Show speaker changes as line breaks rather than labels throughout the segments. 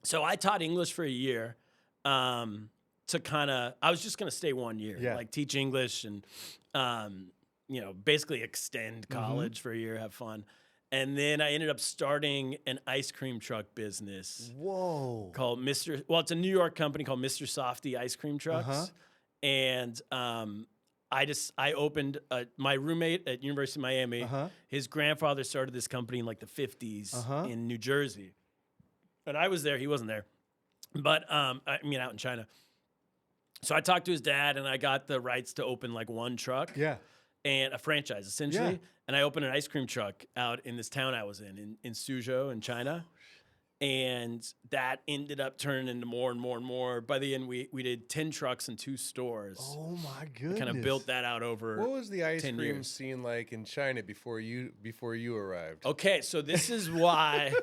So I taught English for a year to kind of, I was just going to stay 1 year, like teach English and, basically extend college for a year, have fun. And then I ended up starting an ice cream truck business.
Whoa.
Called Mr. Well, it's a New York company called Mr. Softee Ice Cream Trucks. And I opened my roommate at University of Miami. His grandfather started this company in like the 50s in New Jersey. And I was there. He wasn't there. But out in China. So I talked to his dad, and I got the rights to open like one truck.
Yeah.
And a franchise, essentially.
Yeah.
And I opened an ice cream truck out in this town I was in Suzhou in China. And that ended up turning into more and more and more. By the end, we did 10 trucks and 2 stores.
Oh, my goodness.
Kind of built that out over
What was the ice
10
cream
years.
scene like in China before you arrived?
Okay, so this is why...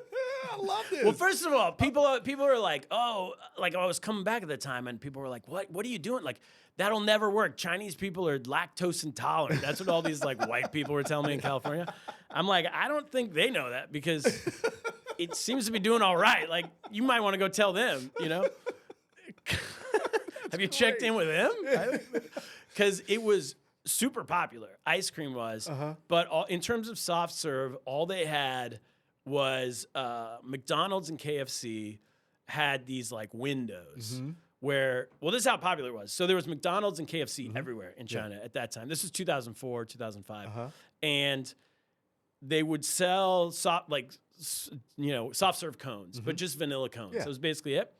I love this.
Well, first of all, people are like, oh, like I was coming back at the time, and people were like, what are you doing? Like, that'll never work. Chinese people are lactose intolerant. That's what all these like white people were telling me in California. I'm like, I don't think they know that because it seems to be doing all right. Like, you might want to go tell them, you know? Have you checked in with them? Because it was super popular. Ice cream was. But in terms of soft serve, all they had was McDonald's and KFC had these like windows where, well, this is how popular it was. So there was McDonald's and KFC everywhere in China at that time. This is 2004, 2005. And they would sell soft serve cones, but just vanilla cones. So it was basically it.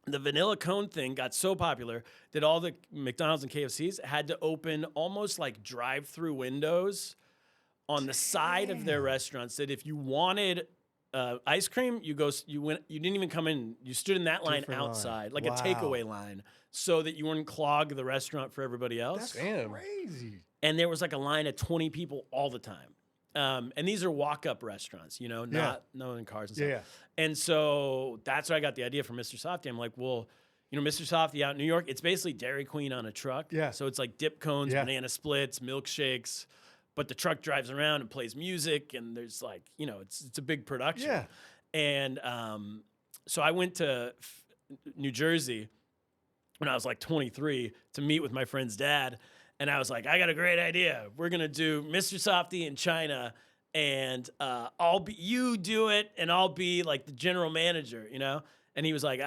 The vanilla cone thing got so popular that all the McDonald's and KFCs had to open almost like drive-through windows on the side of their restaurants, that if you wanted ice cream, you didn't even come in. You stood in that line outside, like a takeaway line, so that you wouldn't clog the restaurant for everybody else.
That's crazy.
And there was like a line of 20 people all the time. And these are walk-up restaurants, not in cars and stuff.
Yeah.
And so that's where I got the idea for Mr. Softee. I'm like, well, Mr. Softee out in New York, it's basically Dairy Queen on a truck.
Yeah.
So it's like dip cones, banana splits, milkshakes. But the truck drives around and plays music, and there's like, it's a big production.
Yeah.
And so I went to New Jersey when I was like 23 to meet with my friend's dad. And I was like, I got a great idea. We're going to do Mr. Softee in China, and you do it, and I'll be like the general manager, And he was like,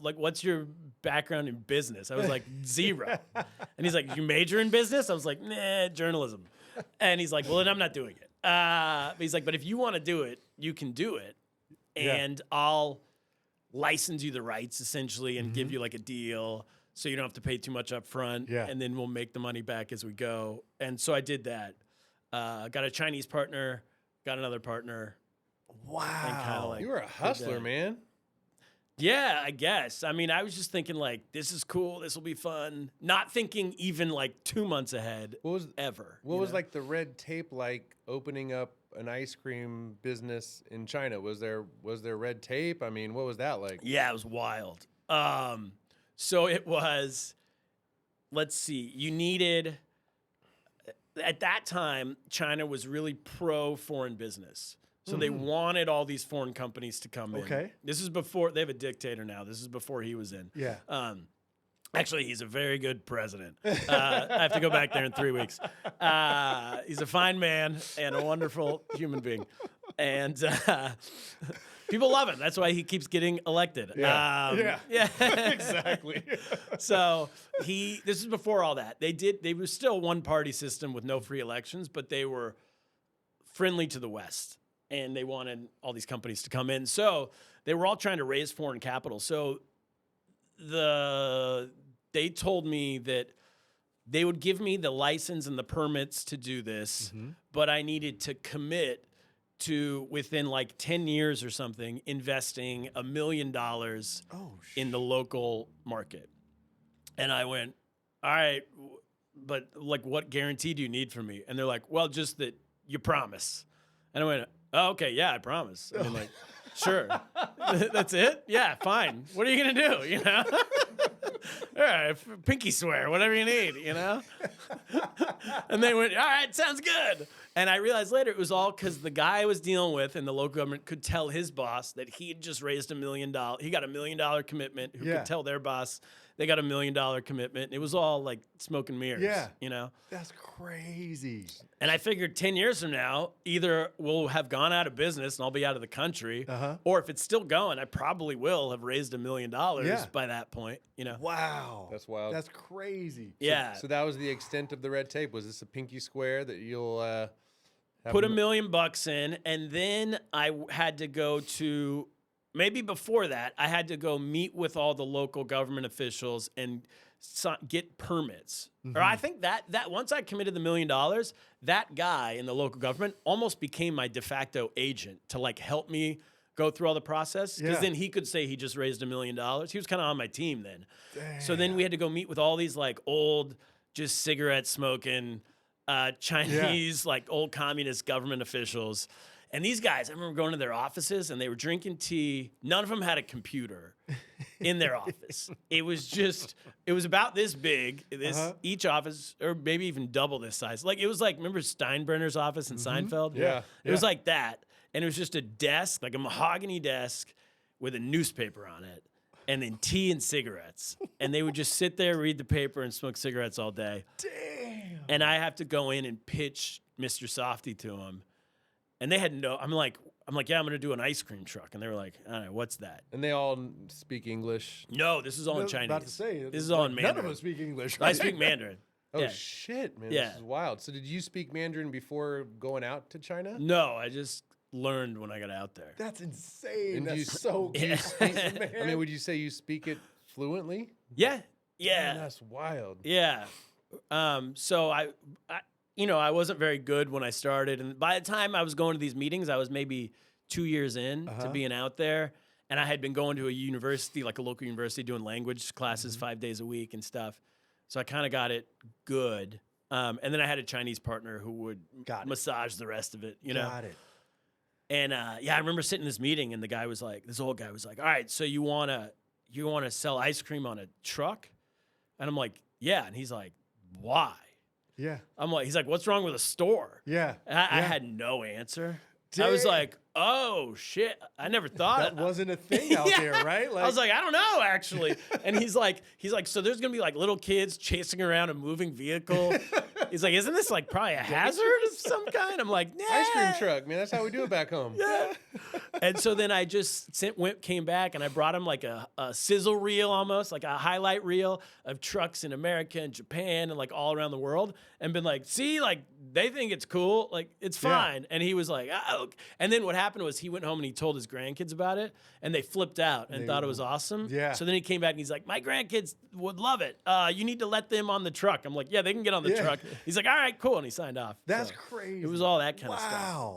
what's your background in business? I was like, 0. And he's like, you major in business? I was like, nah, journalism. And he's like, well, then I'm not doing it. But he's like, but if you want to do it, you can do it. And I'll license you the rights, essentially, and give you like a deal so you don't have to pay too much up front.
Yeah.
And then we'll make the money back as we go. And so I did that. Got a Chinese partner, got another partner.
Wow.
And kind of like
You were a hustler, man.
Yeah, I guess. I mean, I was just thinking like, this is cool. This will be fun. Not thinking even like 2 months ahead. What was
like the red tape like opening up an ice cream business in China? Was there red tape? I mean, what was that like?
Yeah, it was wild. So it was, let's see, you needed, at that time, China was really pro foreign business. So they wanted all these foreign companies to come in.
Okay.
This is before, they have a dictator now. This is before he was in.
Yeah.
Actually, he's a very good president. I have to go back there in 3 weeks. He's a fine man and a wonderful human being. And people love him. That's why he keeps getting elected.
Yeah.
Exactly.
So this is before all that. They were still one party system with no free elections, but they were friendly to the West. And they wanted all these companies to come in. So they were all trying to raise foreign capital. So they told me that they would give me the license and the permits to do this, but I needed to commit to, within like 10 years or something, investing $1 million in the local market. And I went, all right, but like, what guarantee do you need from me? And they're like, well, just that you promise. And I went, oh, okay, yeah, I promise. And I'm like, sure. That's it? Yeah, fine. What are you going to do, All right, pinky swear, whatever you need, And they went, all right, sounds good. And I realized later it was all because the guy I was dealing with in the local government could tell his boss that he had just raised $1 million. He got $1 million commitment. Who could tell their boss they got $1 million commitment. It was all like smoke and mirrors.
Yeah.
You know?
That's crazy.
And I figured 10 years from now, either we'll have gone out of business and I'll be out of the country, or if it's still going, I probably will have raised $1 million by that point. You know?
Wow.
That's wild.
That's crazy.
Yeah.
So that was the extent of the red tape. Was this a pinky swear that you'll have
Put $1 million in, and then I had to go to, maybe before that, I had to go meet with all the local government officials and get permits. Or I think that once I committed the $1 million, that guy in the local government almost became my de facto agent to like help me go through all the process. Because then he could say he just raised $1 million. He was kind of on my team then.
Damn.
So then we had to go meet with all these like old, just cigarette smoking, Chinese, like old communist government officials. And these guys, I remember going to their offices and they were drinking tea. None of them had a computer in their office. It was about this big, each office, or maybe even double this size. Like, it was like, remember Steinbrenner's office in Seinfeld?
Yeah.
It was like that. And it was just a desk, like a mahogany desk with a newspaper on it. And then tea and cigarettes. And they would just sit there, read the paper, and smoke cigarettes all day.
Damn.
And I have to go in and pitch Mr. Softee to them. And they had I'm like, yeah, I'm going to do an ice cream truck. And they were like, all right, what's that?
And they all speak English.
No, this is all in
I was
Chinese.
about to say,
this is all in Mandarin.
None of us speak English.
I
Right?
speak Mandarin.
Oh,
Yeah.
shit, man.
Yeah.
This is wild. So did you speak Mandarin before going out to China?
No, I just learned when I got out there.
That's insane.
And do you
That's so
Yeah.
crazy, man.
I mean, would you say you speak it fluently?
Yeah.
Man,
Yeah.
that's wild.
Yeah. So I wasn't very good when I started. And by the time I was going to these meetings, I was maybe 2 years in to being out there. And I had been going to a university, like a local university, doing language classes 5 days a week and stuff. So I kind of got it good. And then I had a Chinese partner who would massage the rest of it, you know?
Got it.
And I remember sitting in this meeting and this old guy was like, all right, so you wanna sell ice cream on a truck? And I'm like, yeah. And he's like, why?
Yeah.
He's like, what's wrong with a store?
Yeah.
And I had no answer. I was
Dang.
like, oh shit, I never thought
That wasn't a thing out there, right?
I was like, I don't know, actually. And he's like, so there's gonna be like little kids chasing around a moving vehicle. He's like, isn't this like probably a hazard of some kind? I'm like, nah.
Ice cream truck, man. That's how we do it back home.
Yeah. And so then I just came back and I brought him like a sizzle reel almost, like a highlight reel of trucks in America and Japan and like all around the world, and been like, see, like they think it's cool, like it's fine. And he was like, oh. And then what happened was he went home and he told his grandkids about it, and they flipped out and thought it was awesome.
Yeah.
So then he came back and he's like, my grandkids would love it. You need to let them on the truck. I'm like, yeah, they can get on the truck. He's like, all right, cool. And he signed off.
That's
So
crazy.
It was all that kind of stuff.
Wow.